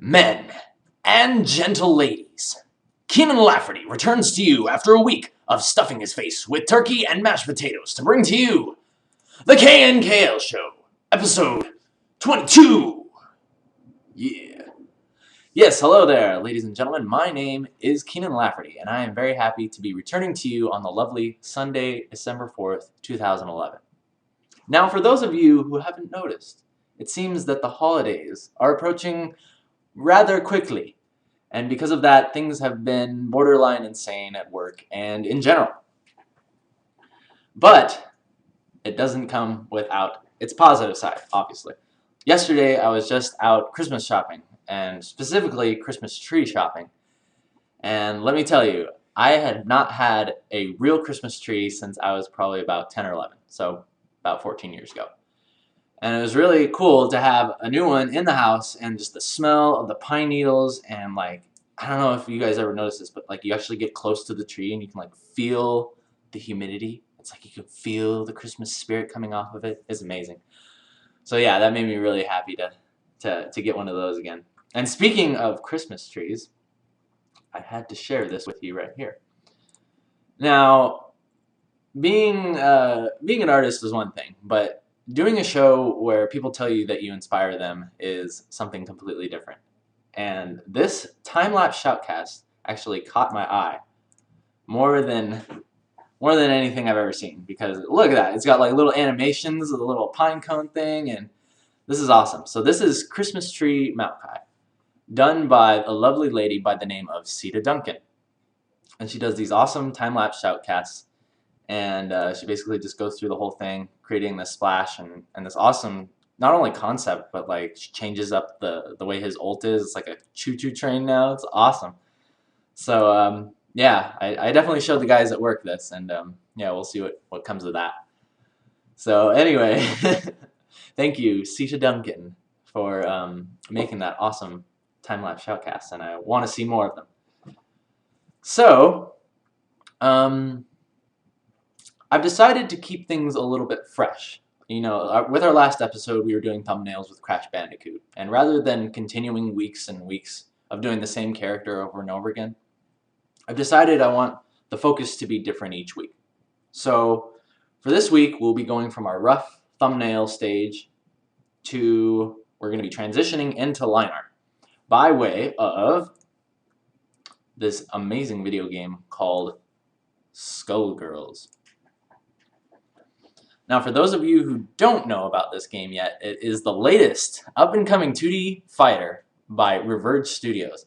Men and gentle ladies, Kienan Lafferty returns to you after a week of stuffing his face with turkey and mashed potatoes to bring to you the KNKL Show, episode 22. Yeah. Yes, hello there, ladies and gentlemen. My name is Kienan Lafferty, and I am very happy to be returning to you on the lovely Sunday, December 4th, 2011. Now, for those of you who haven't noticed, it seems that the holidays are approaching rather quickly, and because of that, things have been borderline insane at work and in general. But it doesn't come without its positive side, obviously. Yesterday, I was just out Christmas shopping, and specifically Christmas tree shopping. And let me tell you, I had not had a real Christmas tree since I was probably about 10 or 11, so about 14 years ago. And it was really cool to have a new one in the house, and just the smell of the pine needles, and like, I don't know if you guys ever noticed this, but like you actually get close to the tree and you can like feel the humidity. It's like you can feel the Christmas spirit coming off of it. It's amazing. So yeah, that made me really happy to get one of those again. And speaking of Christmas trees, I had to share this with you right here. Now, being an artist is one thing, but doing a show where people tell you that you inspire them is something completely different. And this time-lapse shoutcast actually caught my eye more than anything I've ever seen, because look at that. It's got like little animations of the little pine cone thing, and this is awesome. So this is Christmas Tree Mount Kai, done by a lovely lady by the name of Sita Duncan. And she does these awesome time-lapse shoutcasts, and she basically just goes through the whole thing, creating this splash and this awesome, not only concept, but like she changes up the way his ult is. It's like a choo-choo train now. It's awesome. So yeah, I definitely showed the guys at work this, and yeah, we'll see what comes of that. So anyway, thank you, Sita Duncan, for making that awesome time-lapse shoutcast, and I want to see more of them. So, I've decided to keep things a little bit fresh. You know, with our last episode, we were doing thumbnails with Crash Bandicoot, and rather than continuing weeks and weeks of doing the same character over and over again, I've decided I want the focus to be different each week. So, for this week, we'll be going from our rough thumbnail stage to, we're going to be transitioning into Lineart by way of this amazing video game called Skullgirls. Now, for those of you who don't know about this game yet, it is the latest up-and-coming 2D fighter by Reverge Studios.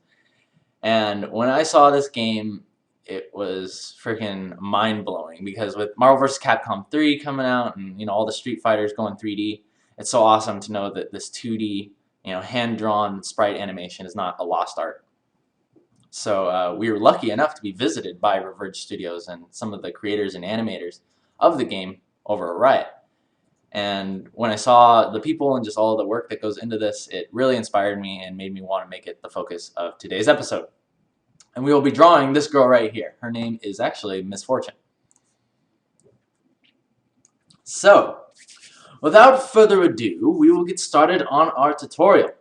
And when I saw this game, it was freaking mind-blowing, because with Marvel vs. Capcom 3 coming out and, you know, all the Street Fighters going 3D, it's so awesome to know that this 2D, you know, hand-drawn sprite animation is not a lost art. So we were lucky enough to be visited by Reverge Studios and some of the creators and animators of the game over at Riot. And when I saw the people and just all the work that goes into this, it really inspired me and made me want to make it the focus of today's episode. And we will be drawing this girl right here. Her name is actually Miss Fortune. So, without further ado, we will get started on our tutorial.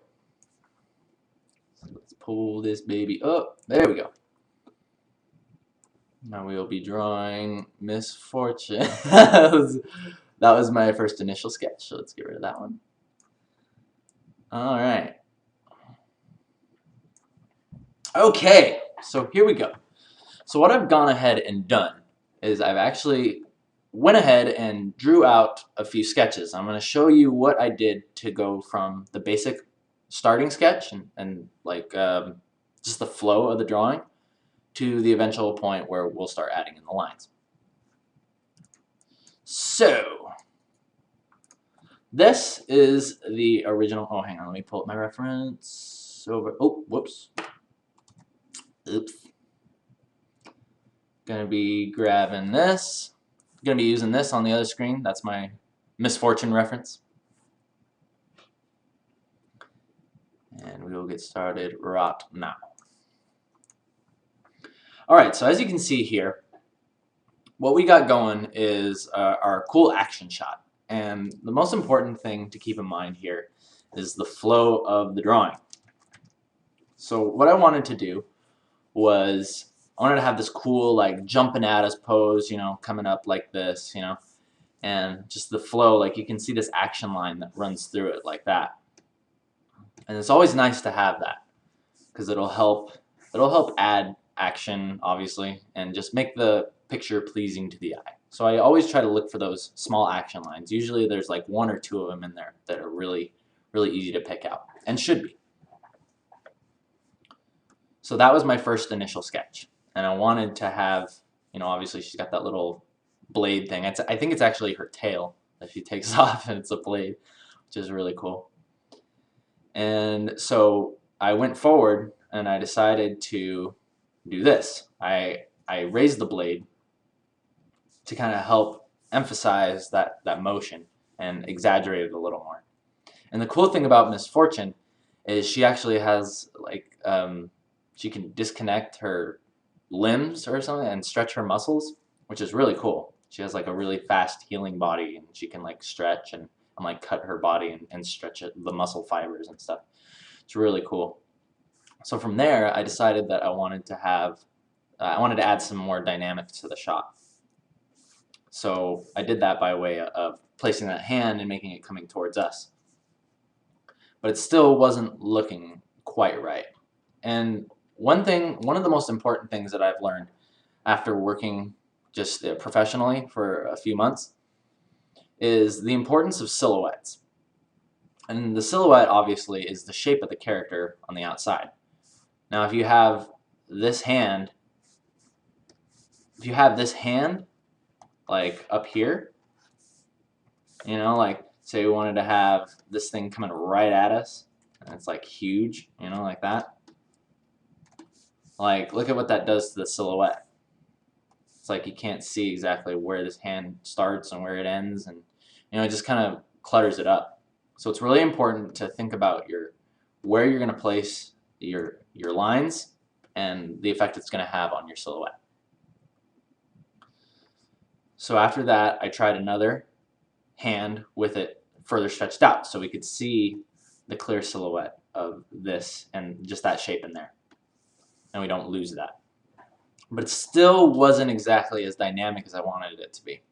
So let's pull this baby up. There we go. Now we will be drawing Miss Fortune. That was my first initial sketch, so let's get rid of that one. Alright. Okay, so here we go. So what I've gone ahead and done is I've actually went ahead and drew out a few sketches. I'm going to show you what I did to go from the basic starting sketch and like just the flow of the drawing to the eventual point where we'll start adding in the lines. So, this is the original. Oh, hang on, let me pull up my reference over. Oh, whoops. Oops. Gonna be grabbing this. Gonna be using this on the other screen. That's my Miss Fortune reference. And we will get started right now. Alright, so as you can see here, what we got going is our cool action shot. And the most important thing to keep in mind here is the flow of the drawing. So what I wanted to do was I wanted to have this cool like jumping at us pose, you know, coming up like this, you know, and just the flow, like you can see this action line that runs through it like that. And it's always nice to have that because it'll help add action, obviously, and just make the picture pleasing to the eye. So I always try to look for those small action lines. Usually there's like one or two of them in there that are really, really easy to pick out, and should be. So that was my first initial sketch. And I wanted to have, you know, obviously she's got that little blade thing. I think it's actually her tail that she takes off, and it's a blade, which is really cool. And so I went forward and I decided to do this. I raised the blade to kind of help emphasize that motion and exaggerate it a little more. And the cool thing about Miss Fortune is she actually has like she can disconnect her limbs or something and stretch her muscles, which is really cool. She has like a really fast healing body, and she can like stretch and like cut her body and stretch it, the muscle fibers and stuff. It's really cool. So from there, I decided that I wanted to add some more dynamics to the shot. So I did that by way of placing that hand and making it coming towards us. But it still wasn't looking quite right. And one of the most important things that I've learned after working just professionally for a few months is the importance of silhouettes. And the silhouette obviously is the shape of the character on the outside. Now if you have this hand like up here, you know, like say we wanted to have this thing coming right at us and it's like huge, you know, like that. Like look at what that does to the silhouette. It's like you can't see exactly where this hand starts and where it ends, and you know, it just kind of clutters it up. So it's really important to think about where you're going to place your lines and the effect it's going to have on your silhouette. So after that, I tried another hand with it further stretched out so we could see the clear silhouette of this and just that shape in there, and we don't lose that. But it still wasn't exactly as dynamic as I wanted it to be.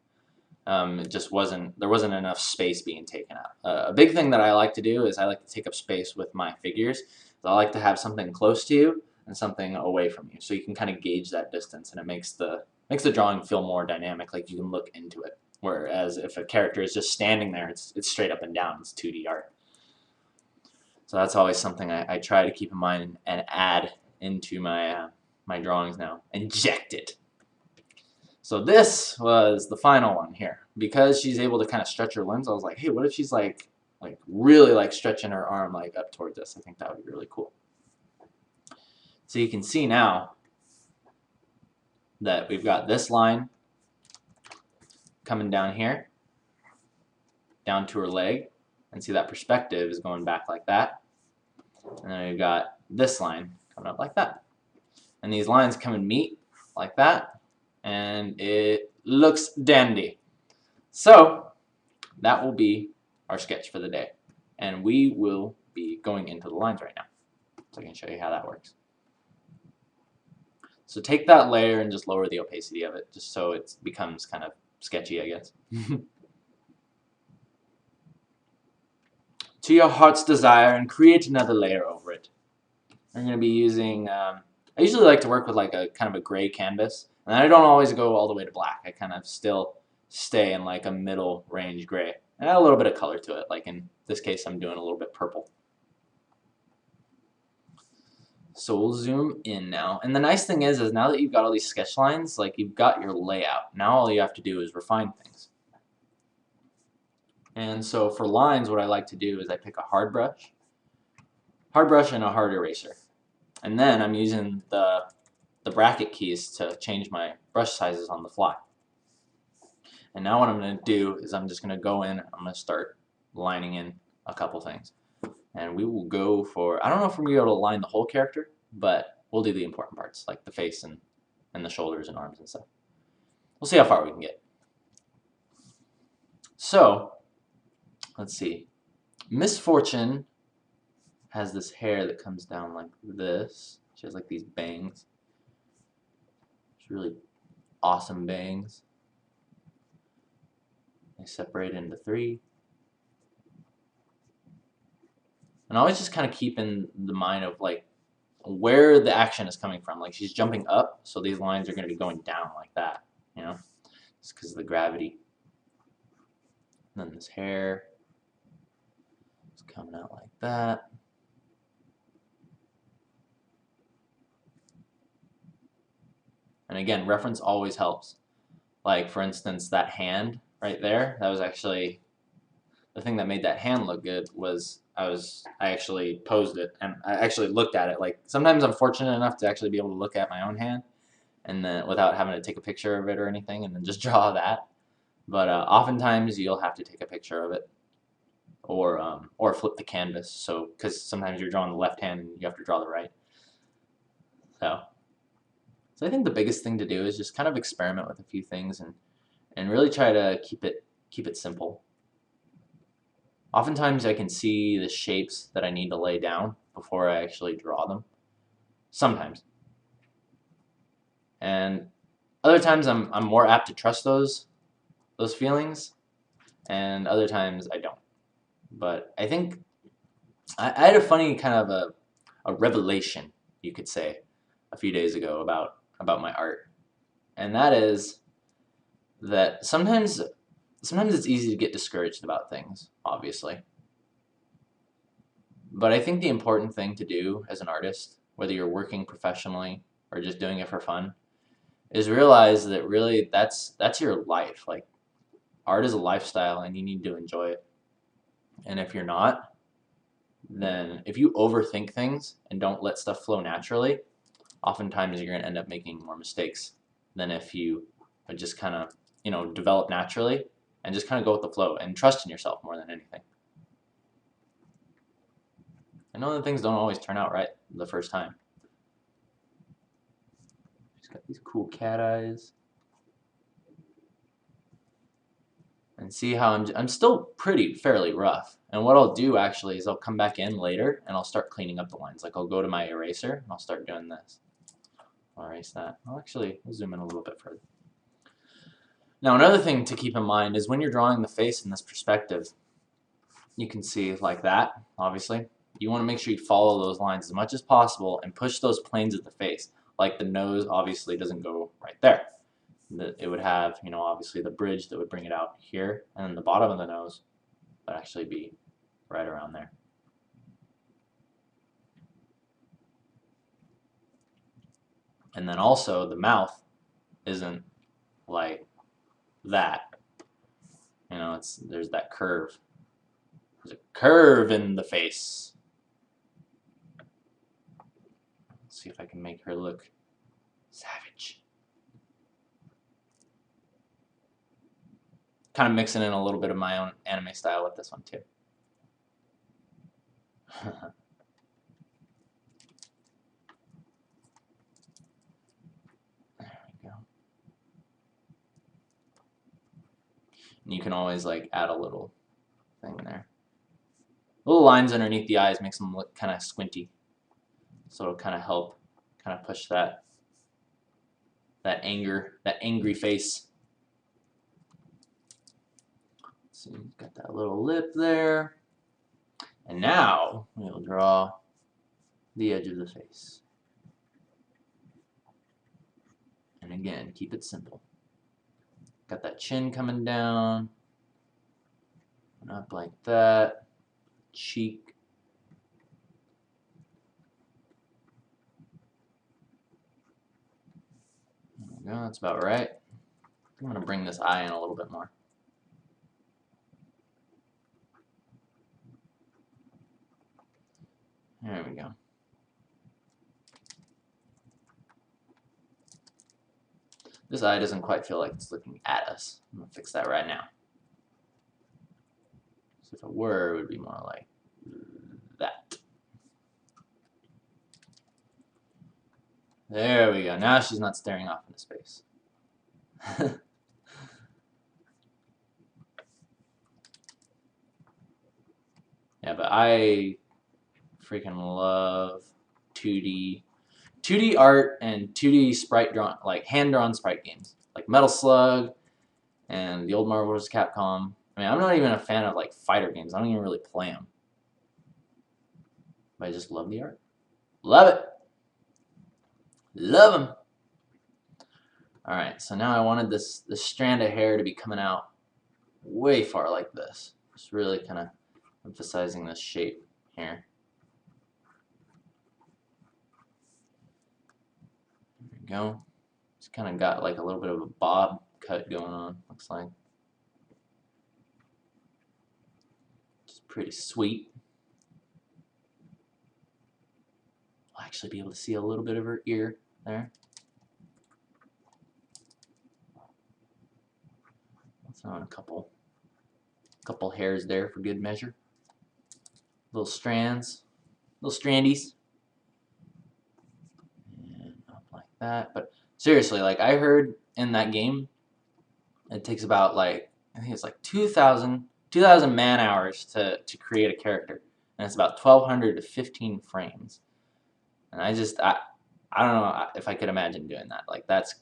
It just wasn't, there wasn't enough space being taken up. A big thing that I like to do is I like to take up space with my figures. So I like to have something close to you and something away from you, so you can kind of gauge that distance, and it makes the drawing feel more dynamic, like you can look into it. Whereas if a character is just standing there, it's straight up and down, it's 2D art. So that's always something I try to keep in mind and add into my my drawings now. Inject it. So this was the final one here. Because she's able to kind of stretch her limbs, I was like, hey, what if she's like really like stretching her arm like up towards us? I think that would be really cool. So you can see now that we've got this line coming down here, down to her leg, and see that perspective is going back like that. And then we've got this line coming up like that. And these lines come and meet like that, and it looks dandy. So that will be our sketch for the day, and we will be going into the lines right now, so I can show you how that works. So take that layer and just lower the opacity of it, just so it becomes kind of sketchy, I guess. To your heart's desire, and create another layer over it. I'm going to be using, I usually like to work with like a kind of a gray canvas, and I don't always go all the way to black. I kind of still stay in like a middle range gray, and add a little bit of color to it. Like in this case, I'm doing a little bit purple. So we'll zoom in now, and the nice thing is now that you've got all these sketch lines, like you've got your layout. Now all you have to do is refine things. And so for lines, what I like to do is I pick a hard brush and a hard eraser. And then I'm using the bracket keys to change my brush sizes on the fly. And now what I'm going to do is I'm just going to go in, I'm going to start lining in a couple things. And we will go for, I don't know if we're going to be able to line the whole character, but we'll do the important parts, like the face and the shoulders and arms and stuff. We'll see how far we can get. So, let's see. Miss Fortune has this hair that comes down like this. She has like these bangs. It's really awesome bangs. They separate into 3. And always just kind of keep in the mind of like where the action is coming from. Like she's jumping up, so these lines are going to be going down like that, you know, just because of the gravity. And then this hair is coming out like that. And again, reference always helps. Like for instance, that hand right there, that was actually the thing that made that hand look good. Was I actually posed it and I actually looked at it. Like sometimes I'm fortunate enough to actually be able to look at my own hand and then without having to take a picture of it or anything and then just draw that. But oftentimes you'll have to take a picture of it or flip the canvas. So because sometimes you're drawing the left hand and you have to draw the right. So I think the biggest thing to do is just kind of experiment with a few things and really try to keep it simple. Oftentimes I can see the shapes that I need to lay down before I actually draw them. Sometimes. And other times I'm more apt to trust those feelings, and other times I don't. But I think I had a funny kind of a revelation, you could say, a few days ago about my art. And that is that sometimes it's easy to get discouraged about things, obviously. But I think the important thing to do as an artist, whether you're working professionally or just doing it for fun, is realize that really that's your life. Like art is a lifestyle and you need to enjoy it. And if you're not, then if you overthink things and don't let stuff flow naturally, oftentimes you're going to end up making more mistakes than if you would just kind of, develop naturally and just kind of go with the flow and trust in yourself more than anything. I know that things don't always turn out right the first time. She's got these cool cat eyes. And see how I'm still fairly rough. And what I'll do actually is I'll come back in later and I'll start cleaning up the lines. Like I'll go to my eraser and I'll start doing this. I'll erase that. I'll zoom in a little bit further. Now another thing to keep in mind is when you're drawing the face in this perspective, you can see like that, obviously. You want to make sure you follow those lines as much as possible and push those planes of the face. Like the nose obviously doesn't go right there. It would have, obviously the bridge that would bring it out here, and then the bottom of the nose would actually be right around there. And then also the mouth isn't like that. There's that curve. There's a curve in the face. Let's see if I can make her look savage. Kind of mixing in a little bit of my own anime style with this one too. There we go. And you can always like add a little thing there. Little lines underneath the eyes makes them look kind of squinty. So it'll kind of help kind of push that angry face. So you've got that little lip there. And now we'll draw the edge of the face. And again, keep it simple. Got that chin coming down. And up like that. Cheek. There we go, that's about right. I'm going to bring this eye in a little bit more. There we go. This eye doesn't quite feel like it's looking at us. I'm going to fix that right now. So if it were, it would be more like that. There we go. Now she's not staring off into space. Yeah, but freaking love 2D art and 2D sprite drawn, like hand-drawn sprite games, like Metal Slug and the old Marvel vs. Capcom. I mean, I'm not even a fan of like fighter games. I don't even really play them, but I just love the art. Love it. Love them. All right, so now I wanted this strand of hair to be coming out way far like this. Just really kind of emphasizing this shape here. There we go. It's kind of got like a little bit of a bob cut going on, looks like. Just pretty sweet. I'll actually be able to see a little bit of her ear there. Throw on a couple hairs there for good measure. Little strands, little strandies. And up like that. But seriously, like I heard in that game, it takes about like, I think it's like 2,000 man hours to create a character. And it's about 1,200 to 15 frames. And I don't know if I could imagine doing that. Like that's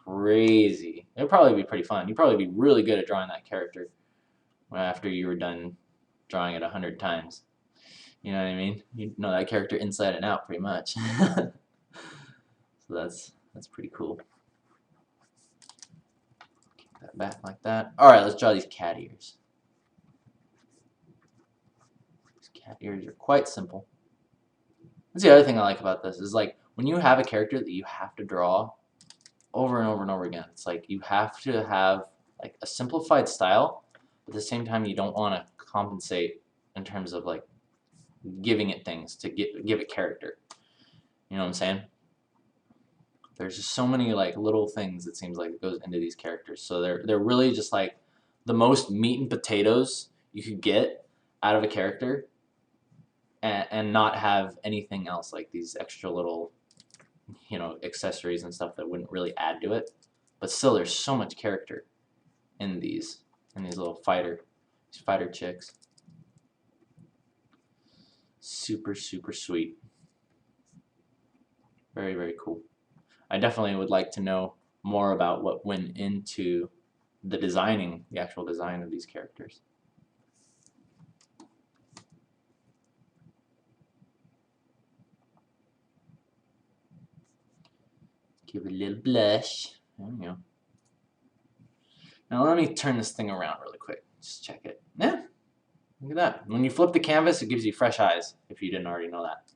crazy. It'd probably be pretty fun. You'd probably be really good at drawing that character after you were done drawing it 100 times. You know what I mean? You know that character inside and out pretty much. So that's pretty cool. Keep that back like that. Alright, let's draw these cat ears. These cat ears are quite simple. That's the other thing I like about this is like when you have a character that you have to draw over and over and over again, it's like you have to have like a simplified style, but at the same time you don't want to compensate in terms of like giving it things to give it character. You know what I'm saying? There's just so many like little things it seems like it goes into these characters. So they're really just like the most meat and potatoes you could get out of a character, and not have anything else like these extra little, you know, accessories and stuff that wouldn't really add to it. But still, there's so much character in these little fighter chicks. Super, super sweet. Very, very cool. I definitely would like to know more about what went into the actual design of these characters. Give it a little blush. There we go. Now let me turn this thing around really quick. Just check it. Yeah, look at that. When you flip the canvas, it gives you fresh eyes, if you didn't already know that.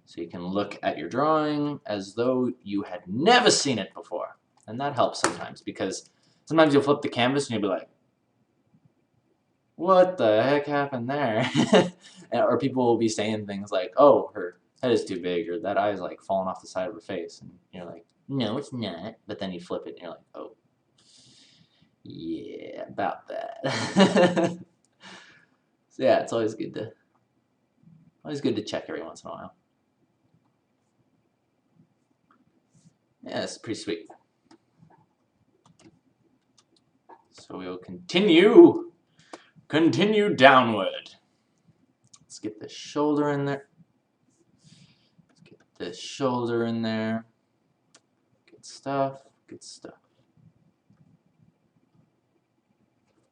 So you can look at your drawing as though you had never seen it before. And that helps sometimes, because sometimes you'll flip the canvas and you'll be like, what the heck happened there? Or people will be saying things like, oh, her head is too big, or that eye is like falling off the side of her face. And you're like, no, it's not. But then you flip it and you're like, oh, yeah, about that. So yeah, it's always good to check every once in a while. Yeah, it's pretty sweet. So we'll continue downward. Let's get this shoulder in there. Let's get this shoulder in there. Good stuff, good stuff.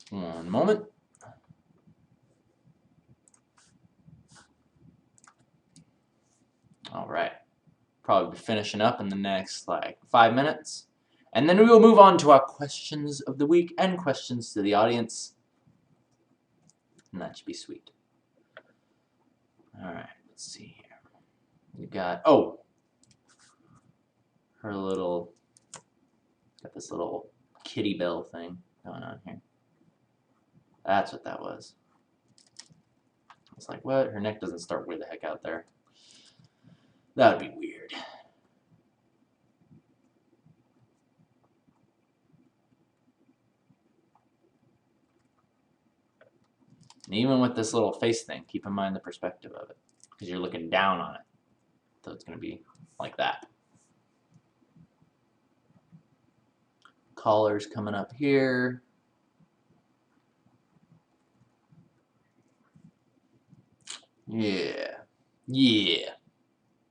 One moment. All right. Probably be finishing up in the next like 5 minutes. And then we will move on to our questions of the week and questions to the audience. And that should be sweet. All right, let's see here. We got, oh, her little, got this little kitty bell thing going on here. That's what that was. I was like, what? Her neck doesn't start way the heck out there. That would be weird. And even with this little face thing, keep in mind the perspective of it, because you're looking down on it. So it's going to be like that. Collar's coming up here. Yeah. Yeah.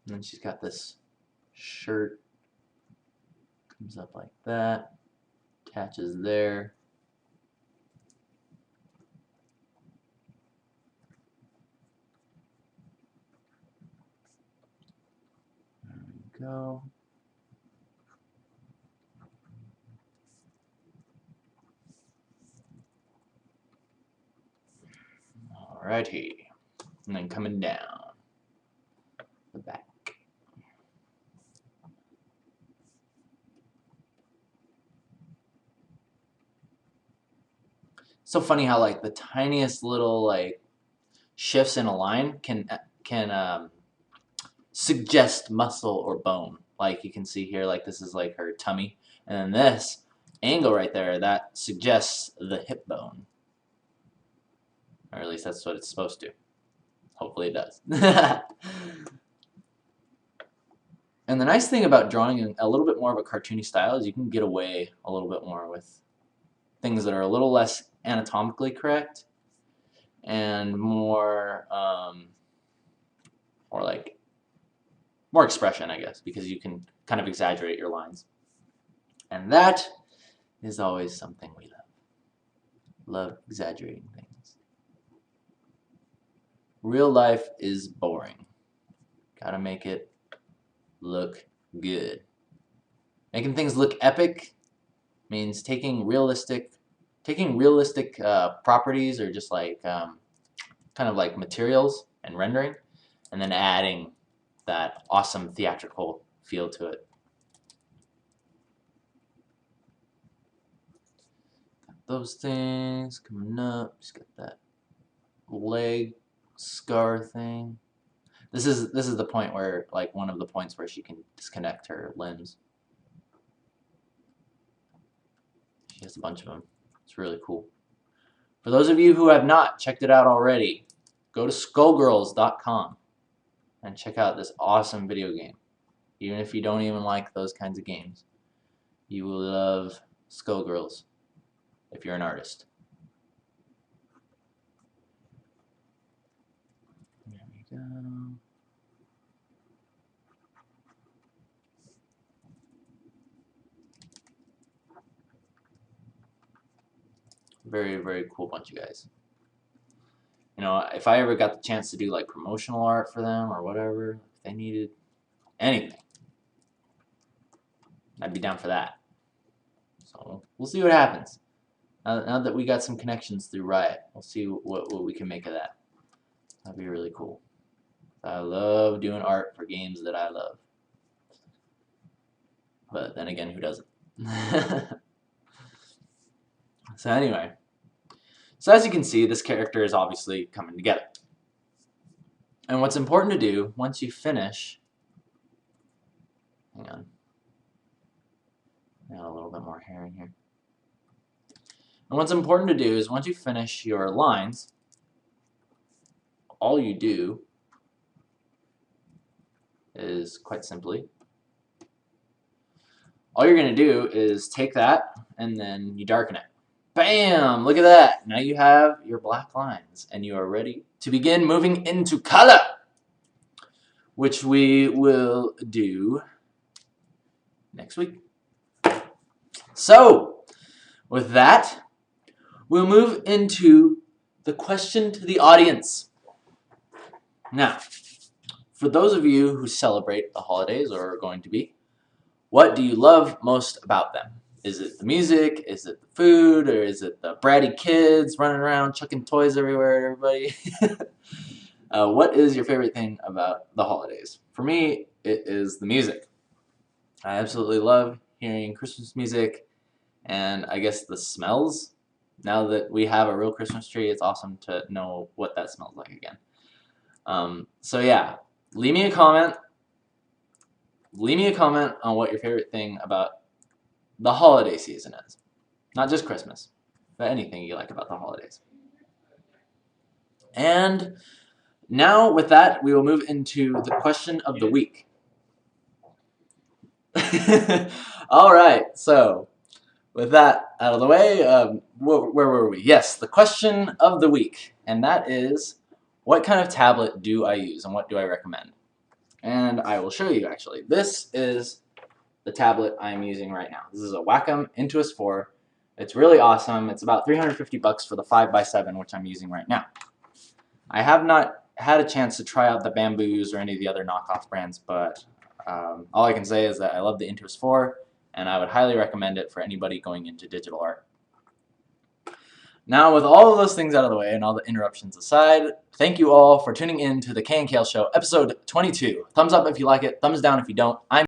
And then she's got this shirt. Comes up like that. Attaches there. There we go. Alrighty. And then coming down the back. So funny how like the tiniest little like shifts in a line can suggest muscle or bone. Like you can see here, like this is like her tummy, and then this angle right there, that suggests the hip bone. Or at least that's what it's supposed to. Hopefully it does. And the nice thing about drawing in a little bit more of a cartoony style is you can get away a little bit more with things that are a little less anatomically correct and more like more expression, I guess, because you can kind of exaggerate your lines. And that is always something we love. Love exaggerating things. Real life is boring. Gotta make it look good. Making things look epic means taking realistic properties or just like kind of like materials and rendering, and then adding that awesome theatrical feel to it. Got those things coming up. Just got that leg scar thing. This is the point where, like, one of the points where she can disconnect her limbs. She has a bunch of them. It's really cool. For those of you who have not checked it out already, go to Skullgirls.com and check out this awesome video game. Even if you don't even like those kinds of games, you will love Skullgirls if you're an artist. There we go. Very, very cool bunch of guys. You know, if I ever got the chance to do like promotional art for them or whatever, if they needed anything, I'd be down for that. So we'll see what happens. Now that we got some connections through Riot, we'll see what we can make of that. That'd be really cool. I love doing art for games that I love. But then again, who doesn't? So anyway, so as you can see, this character is obviously coming together. And what's important to do once you finish, hang on, got a little bit more hair in here. And what's important to do is once you finish your lines, all you do is quite simply, all you're going to do is take that and then you darken it. Bam! Look at that. Now you have your black lines and you are ready to begin moving into color, which we will do next week. So, with that, we'll move into the question to the audience. Now, for those of you who celebrate the holidays or are going to be, what do you love most about them? Is it the music? Is it the food? Or is it the bratty kids running around chucking toys everywhere at everybody? What is your favorite thing about the holidays? For me, it is the music. I absolutely love hearing Christmas music and I guess the smells. Now that we have a real Christmas tree, it's awesome to know what that smells like again. So yeah, leave me a comment. Leave me a comment on what your favorite thing about the holiday season is. Not just Christmas, but anything you like about the holidays. And now with that, we will move into the question of the week. All right, so with that out of the way, where were we? Yes, the question of the week, and that is, what kind of tablet do I use and what do I recommend? And I will show you actually. This is the tablet I'm using right now. This is a Wacom Intuos 4. It's really awesome. It's about 350 bucks for the 5x7, which I'm using right now. I have not had a chance to try out the Bamboos or any of the other knockoff brands, but all I can say is that I love the Intuos 4, and I would highly recommend it for anybody going into digital art. Now, with all of those things out of the way and all the interruptions aside, thank you all for tuning in to the KNKL Show, episode 22. Thumbs up if you like it, thumbs down if you don't. I'm